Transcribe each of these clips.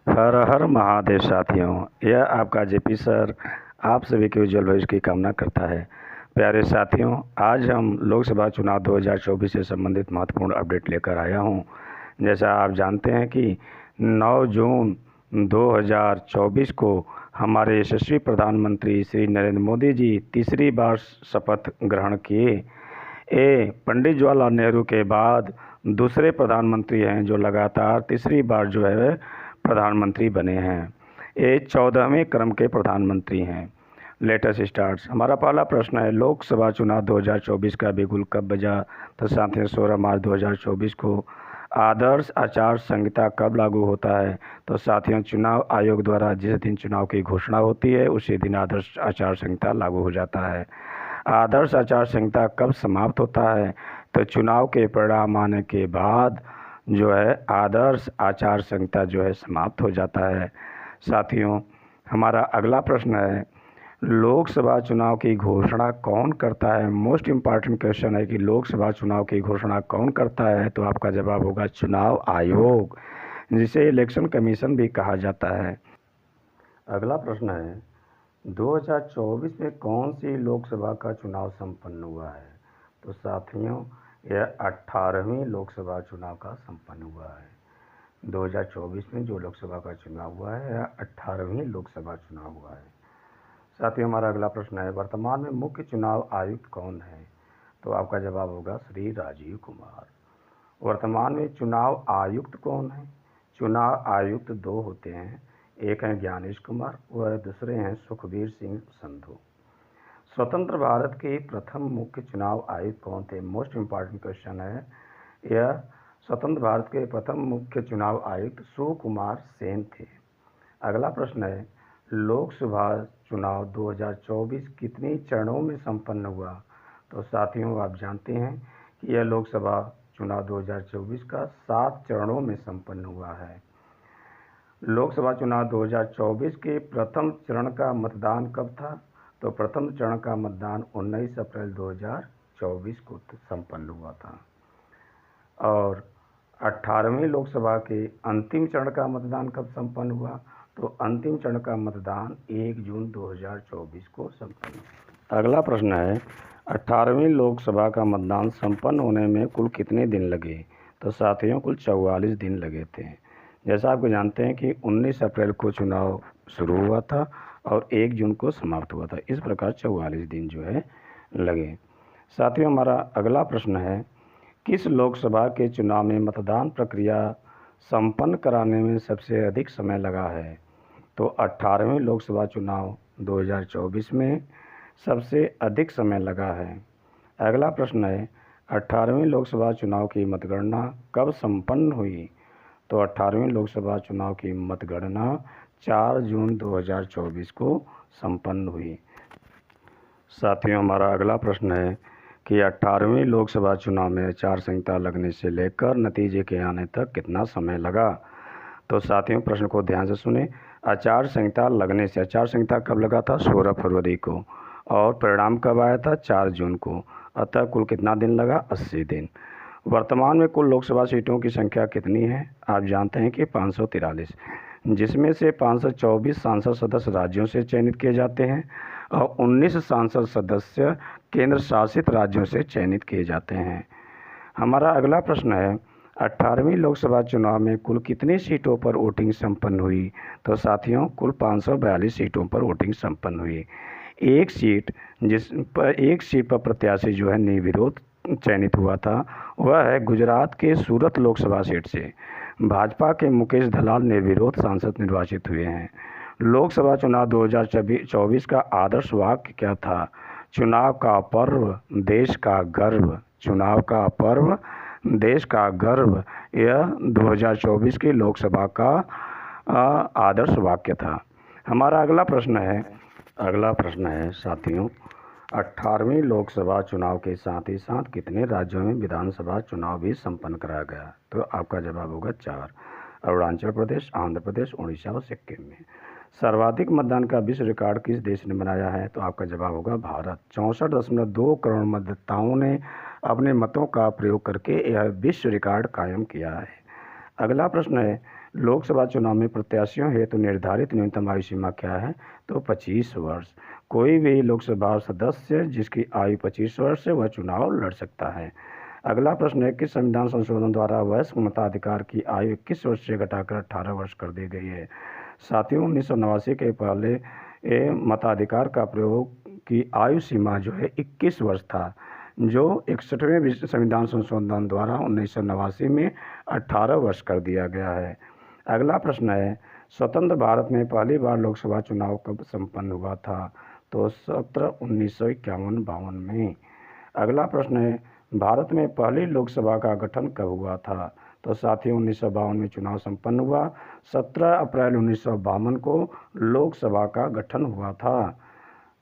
हर हर महादेव साथियों, यह आपका जेपी सर आप सभी के उज्जवल भविष्य की कामना करता है। प्यारे साथियों, आज हम लोकसभा चुनाव 2024 से संबंधित महत्वपूर्ण अपडेट लेकर आया हूं। जैसा आप जानते हैं कि 9 जून 2024 को हमारे यशस्वी प्रधानमंत्री श्री नरेंद्र मोदी जी तीसरी बार शपथ ग्रहण किए। पंडित जवाहरलाल नेहरू के बाद दूसरे प्रधानमंत्री हैं जो लगातार तीसरी बार जो है प्रधानमंत्री बने हैं। ये 14वें क्रम के प्रधानमंत्री हैं। Latest start. हमारा पहला प्रश्न है, लोकसभा चुनाव 2024 का बिगुल कब बजा? तो साथियों, 16 मार्च 2024 को। आदर्श आचार संहिता कब लागू होता है? तो साथियों, चुनाव आयोग द्वारा जिस दिन चुनाव की घोषणा होती है उसी दिन आदर्श आचार संहिता लागू हो जाता है। आदर्श आचार संहिता कब समाप्त होता है? तो चुनाव के परिणाम आने के बाद जो है आदर्श आचार संहिता जो है समाप्त हो जाता है। साथियों, हमारा अगला प्रश्न है, लोकसभा चुनाव की घोषणा कौन करता है? मोस्ट इम्पॉर्टेंट क्वेश्चन है कि लोकसभा चुनाव की घोषणा कौन करता है? तो आपका जवाब होगा चुनाव आयोग, जिसे इलेक्शन कमीशन भी कहा जाता है। अगला प्रश्न है, 2024 में कौन सी लोकसभा का चुनाव संपन्न हुआ है? तो साथियों, यह 18वीं लोकसभा चुनाव का संपन्न हुआ है। 2024 में जो लोकसभा का चुनाव हुआ है यह 18वीं लोकसभा चुनाव हुआ है। साथियों, हमारा अगला प्रश्न है, वर्तमान में मुख्य चुनाव आयुक्त कौन है? तो आपका जवाब होगा श्री राजीव कुमार। वर्तमान में चुनाव आयुक्त कौन है? चुनाव आयुक्त दो होते हैं, एक हैं ज्ञानेश कुमार, वह दूसरे हैं सुखबीर सिंह संधू। स्वतंत्र भारत के प्रथम मुख्य चुनाव आयुक्त कौन थे? मोस्ट इम्पॉर्टेंट क्वेश्चन है यह। स्वतंत्र भारत के प्रथम मुख्य चुनाव आयुक्त सुकुमार सेन थे। अगला प्रश्न है, लोकसभा चुनाव 2024 कितने चरणों में संपन्न हुआ? तो साथियों, आप जानते हैं कि यह लोकसभा चुनाव 2024 का 7 चरणों में संपन्न हुआ है। लोकसभा चुनाव 2024 के प्रथम चरण का मतदान कब था? तो प्रथम चरण का मतदान 19 अप्रैल 2024 को संपन्न हुआ था। और 18वीं लोकसभा के अंतिम चरण का मतदान कब संपन्न हुआ? तो अंतिम चरण का मतदान 1 जून 2024 को संपन्न हुआ। अगला प्रश्न है, 18वीं लोकसभा का मतदान संपन्न होने में कुल कितने दिन लगे? तो साथियों, कुल 44 दिन लगे थे। जैसा आप जानते हैं कि 19 अप्रैल को चुनाव शुरू हुआ था और 1 जून को समाप्त हुआ था। इस प्रकार 44 दिन जो है लगे। साथियों, हमारा अगला प्रश्न है, किस लोकसभा के चुनाव में मतदान प्रक्रिया संपन्न कराने में सबसे अधिक समय लगा है? तो 18वीं लोकसभा चुनाव 2024 में सबसे अधिक समय लगा है। अगला प्रश्न है, 18वीं लोकसभा चुनाव की मतगणना कब संपन्न हुई? तो 18वीं लोकसभा चुनाव की मतगणना 4 जून 2024 को संपन्न हुई। साथियों, हमारा अगला प्रश्न है कि 18वीं लोकसभा चुनाव में आचार संहिता लगने से लेकर नतीजे के आने तक कितना समय लगा? तो साथियों, प्रश्न को ध्यान से सुने। आचार संहिता लगने से, आचार संहिता कब लगा था? 16 फरवरी को। और परिणाम कब आया था? 4 जून को। अतः कुल कितना दिन लगा? 80 दिन। वर्तमान में कुल लोकसभा सीटों की संख्या कितनी है? आप जानते हैं कि 543, जिसमें से 524 सांसद सदस्य राज्यों से चयनित किए जाते हैं और 19 सांसद सदस्य केंद्र शासित राज्यों से चयनित किए जाते हैं। हमारा अगला प्रश्न है, 18वीं लोकसभा चुनाव में कुल कितनी सीटों पर वोटिंग संपन्न हुई? तो साथियों, कुल 542 सीटों पर वोटिंग संपन्न हुई। एक सीट पर प्रत्याशी जो है निर्विरोध चयनित हुआ था, वह है गुजरात के सूरत लोकसभा सीट से। भाजपा के मुकेश दलाल निर्विरोध सांसद निर्वाचित हुए हैं। लोकसभा चुनाव 2024 का आदर्श वाक्य क्या था? चुनाव का पर्व देश का गर्व। चुनाव का पर्व देश का गर्व, यह 2024 की लोकसभा का आदर्श वाक्य था। हमारा अगला प्रश्न है साथियों, 18वीं लोकसभा चुनाव के साथ ही साथ कितने राज्यों में विधानसभा चुनाव भी संपन्न कराया गया? तो आपका जवाब होगा 4। अरुणाचल प्रदेश, आंध्र प्रदेश, उड़ीसा और सिक्किम में। सर्वाधिक मतदान का विश्व रिकॉर्ड किस देश ने बनाया है? तो आपका जवाब होगा भारत। 64.2 करोड़ मतदाताओं ने अपने मतों का प्रयोग करके यह विश्व रिकॉर्ड कायम किया है। अगला प्रश्न है, लोकसभा चुनाव में प्रत्याशियों हेतु निर्धारित न्यूनतम आयु सीमा क्या है? तो 25 वर्ष। कोई भी लोकसभा सदस्य जिसकी आयु 25 वर्ष है वह चुनाव लड़ सकता है। अगला प्रश्न है, किस संविधान संशोधन द्वारा वयस्क मताधिकार की आयु 21 वर्ष से घटाकर 18 वर्ष कर दी गई है? साथियों, 1989 के पहले मताधिकार का प्रयोग की आयु सीमा जो है 21 वर्ष था, जो 61वें संविधान संशोधन द्वारा 1989 में 18 वर्ष कर दिया गया है। अगला प्रश्न है, स्वतंत्र भारत में पहली बार लोकसभा चुनाव कब संपन्न हुआ था? तो 1951-52 में। अगला प्रश्न है, भारत में पहली लोकसभा का गठन कब हुआ था? तो साथियों, 1952 में चुनाव संपन्न हुआ। 17 अप्रैल 1952 को लोकसभा का गठन हुआ था।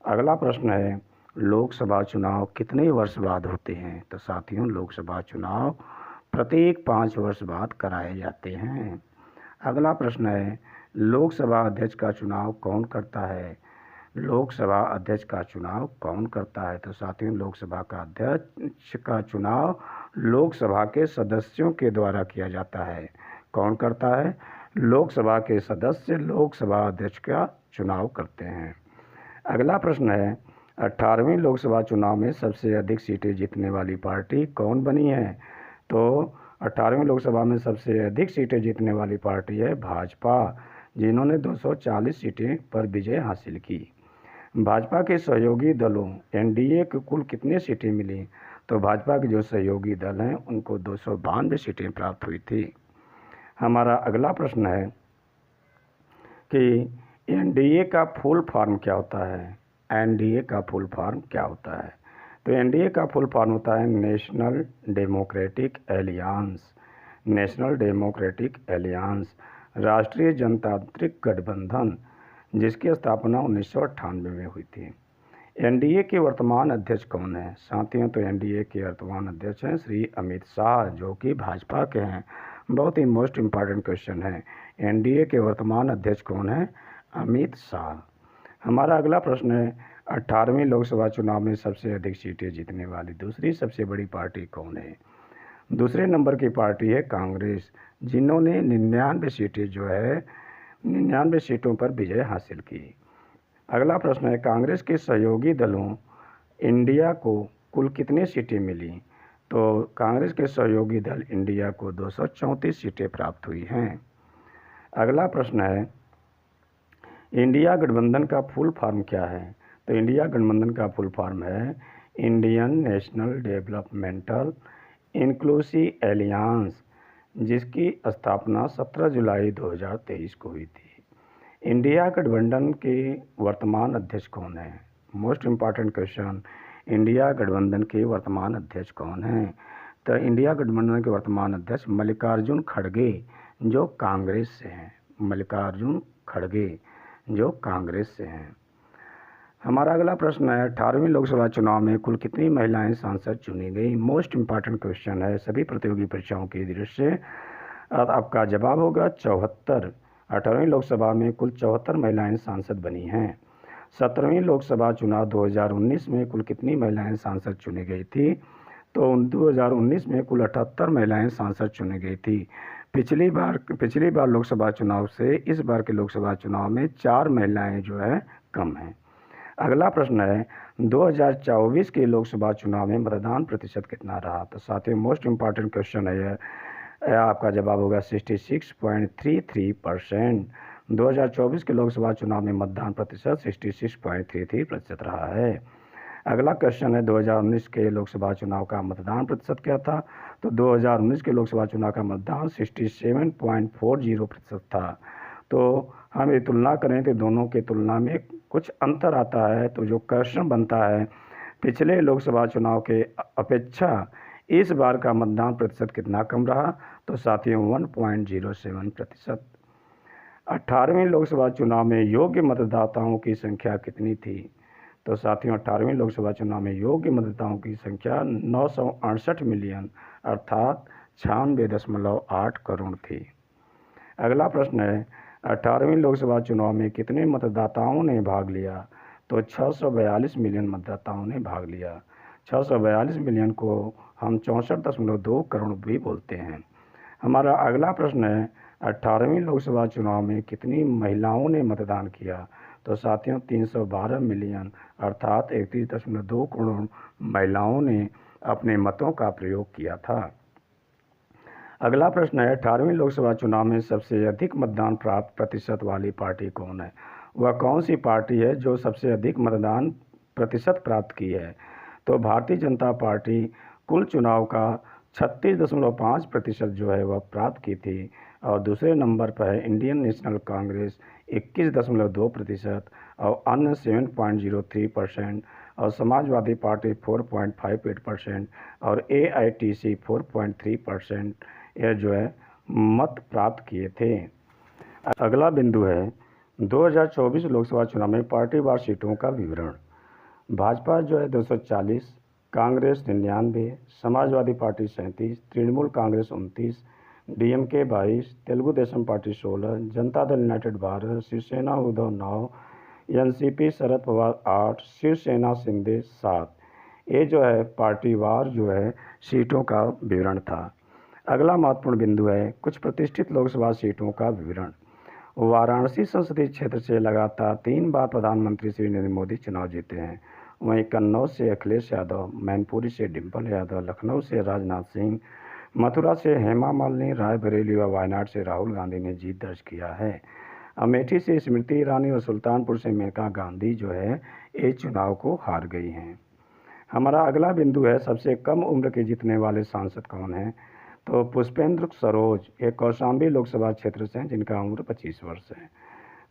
अगला प्रश्न है, लोकसभा चुनाव कितने वर्ष बाद होते हैं? तो साथियों, लोकसभा चुनाव प्रत्येक 5 वर्ष बाद कराए जाते हैं। अगला प्रश्न है, लोकसभा अध्यक्ष का चुनाव कौन करता है? लोकसभा अध्यक्ष का चुनाव कौन करता है? तो साथियों, लोकसभा का अध्यक्ष का चुनाव लोकसभा के सदस्यों के द्वारा किया जाता है। कौन करता है? लोकसभा के सदस्य लोकसभा अध्यक्ष का चुनाव करते हैं। अगला प्रश्न है, 18वें लोकसभा चुनाव में सबसे अधिक सीटें जीतने वाली पार्टी कौन बनी है? तो 18वें लोकसभा में सबसे अधिक सीटें जीतने वाली पार्टी है भाजपा, जिन्होंने 240 सीटें पर विजय हासिल की। भाजपा के सहयोगी दलों एनडीए को कुल कितनी सीटें मिली? तो भाजपा के जो सहयोगी दल हैं उनको 292 सीटें प्राप्त हुई थी। हमारा अगला प्रश्न है कि एनडीए का फुल फॉर्म क्या होता है? एनडीए का फुल फॉर्म क्या होता है? तो एनडीए का फुल फॉर्म होता है national democratic Alliance. National democratic Alliance, राष्ट्रीय जनतांत्रिक गठबंधन, जिसकी स्थापना 1998 में हुई थी। एनडीए के वर्तमान अध्यक्ष कौन है? साथियों, तो एनडीए के वर्तमान अध्यक्ष हैं श्री अमित शाह, जो कि भाजपा के हैं। बहुत ही मोस्ट इम्पॉर्टेंट क्वेश्चन है, एनडीए के वर्तमान अध्यक्ष कौन है? अमित शाह। हमारा अगला प्रश्न है, 18वें लोकसभा चुनाव में सबसे अधिक सीटें जीतने वाली दूसरी सबसे बड़ी पार्टी कौन है? दूसरे नंबर की पार्टी है कांग्रेस, जिन्होंने 99 सीटें जो है 99 सीटों पर विजय हासिल की। अगला प्रश्न है, कांग्रेस के सहयोगी दलों इंडिया को कुल कितनी सीटें मिली? तो कांग्रेस के सहयोगी दल इंडिया को 234 सीटें प्राप्त हुई हैं। अगला प्रश्न है, इंडिया गठबंधन का फुल फॉर्म क्या है? तो इंडिया गठबंधन का फुल फॉर्म है Indian national developmental inclusive Alliance, जिसकी स्थापना 17 जुलाई 2023 को हुई थी। इंडिया गठबंधन के वर्तमान अध्यक्ष कौन है? मोस्ट इम्पॉर्टेंट क्वेश्चन, इंडिया गठबंधन के वर्तमान अध्यक्ष कौन है? तो इंडिया गठबंधन के वर्तमान अध्यक्ष मल्लिकार्जुन खड़गे, जो कांग्रेस से हैं। मल्लिकार्जुन खड़गे, जो कांग्रेस से हैं। हमारा अगला प्रश्न है, 18वीं लोकसभा चुनाव में कुल कितनी महिलाएं सांसद चुनी गई? मोस्ट इम्पॉर्टेंट क्वेश्चन है सभी प्रतियोगी परीक्षाओं की दृष्टि से। आपका जवाब होगा 74। 18वीं लोकसभा में कुल 74 महिलाएं सांसद बनी हैं। 17वीं लोकसभा चुनाव 2019 में कुल कितनी महिलाएं सांसद चुनी गई थी? तो 2019 में कुल 78 महिलाएं सांसद चुनी गई थी। पिछली बार लोकसभा चुनाव से इस बार के लोकसभा चुनाव में 4 महिलाएं जो है कम हैं। अगला प्रश्न है, 2024 के लोकसभा चुनाव में मतदान प्रतिशत कितना रहा? तो साथियों, मोस्ट इम्पॉर्टेंट क्वेश्चन है यह। आपका जवाब होगा 66.33%। 2024 के लोकसभा चुनाव में मतदान प्रतिशत 66.33% रहा है। अगला क्वेश्चन है, 2019 के लोकसभा चुनाव का मतदान प्रतिशत क्या था? तो 2019 के लोकसभा चुनाव का मतदान 67.40% था। तो हम ये तुलना करें तो दोनों की तुलना में कुछ अंतर आता है। तो जो क्वेश्चन बनता है, पिछले लोकसभा चुनाव के अपेक्षा इस बार का मतदान प्रतिशत कितना कम रहा? तो साथियों 1.07%। 18वीं लोकसभा चुनाव में योग्य मतदाताओं की संख्या कितनी थी? तो साथियों, 18वीं लोकसभा चुनाव में योग्य मतदाताओं की संख्या 968 मिलियन अर्थात 96.8 करोड़ थी। अगला प्रश्न है, 18वीं लोकसभा चुनाव में कितने मतदाताओं ने भाग लिया? तो 642 मिलियन मतदाताओं ने भाग लिया। 642 मिलियन को हम 64.2 करोड़ भी बोलते हैं। हमारा अगला प्रश्न है, 18वीं लोकसभा चुनाव में कितनी महिलाओं ने मतदान किया? तो साथियों 312 मिलियन अर्थात 31.2 करोड़ महिलाओं ने अपने मतों का प्रयोग किया था। अगला प्रश्न है, 18वीं लोकसभा चुनाव में सबसे अधिक मतदान प्राप्त प्रतिशत वाली पार्टी कौन है? वह कौन सी पार्टी है जो सबसे अधिक मतदान प्रतिशत प्राप्त की है? तो भारतीय जनता पार्टी कुल चुनाव का 36.5% जो है वह प्राप्त की थी और दूसरे नंबर पर है इंडियन नेशनल कांग्रेस 21.2% और अन्य 7.03% और समाजवादी पार्टी 4.58% और AITC 4.3% यह जो है मत प्राप्त किए थे। अगला बिंदु है 2024 लोकसभा चुनाव में पार्टीवार सीटों का विवरण। भाजपा जो है 240, Congress 99, Samajwadi party 37, Trinamool Congress 29, DMK 22, Telugu Desam party 16, Janata Dal United 12, Shiv Sena Uddhav 9, NCP Sharad Pawar 8, Shiv Sena Shinde 7। ये जो है पार्टीवार जो है सीटों का विवरण था। अगला महत्वपूर्ण बिंदु है कुछ प्रतिष्ठित लोकसभा सीटों का विवरण। वाराणसी संसदीय क्षेत्र से लगातार 3 बार प्रधानमंत्री श्री नरेंद्र मोदी चुनाव जीते हैं। वहीं कन्नौज से अखिलेश यादव, मैनपुरी से डिम्पल यादव, लखनऊ से राजनाथ सिंह, मथुरा से हेमा मालिनी, रायबरेली व वायनाड से राहुल गांधी ने जीत दर्ज किया है। अमेठी से स्मृति ईरानी और सुल्तानपुर से मेनका गांधी जो है इस चुनाव को हार गई हैं। हमारा अगला बिंदु है सबसे कम उम्र के जीतने वाले सांसद कौन हैं? तो पुष्पेंद्र सरोज ये कौशाम्बी लोकसभा क्षेत्र से हैं जिनका उम्र 25 वर्ष है।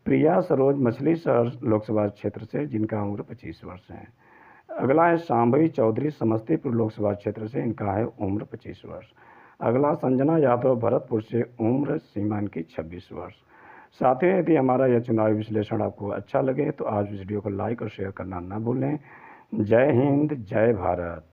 प्रिया सरोज मछली शहर लोकसभा क्षेत्र से जिनका उम्र 25 वर्ष है। अगला है शांभवी चौधरी समस्तीपुर लोकसभा क्षेत्र से, इनका है उम्र 25 वर्ष। अगला संजना यादव भरतपुर से, उम्र सीमा इनकी 26 वर्ष। साथियों यदि हमारा यह चुनावी विश्लेषण आपको अच्छा लगे तो आज वीडियो को लाइक और शेयर करना न भूलें। जय हिंद, जय भारत।